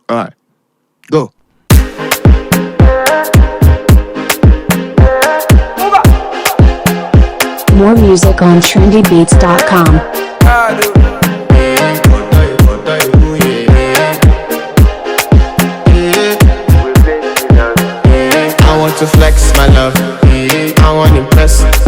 Alright, go. More music on trendybeats.com. I want to flex my love, I want to impress.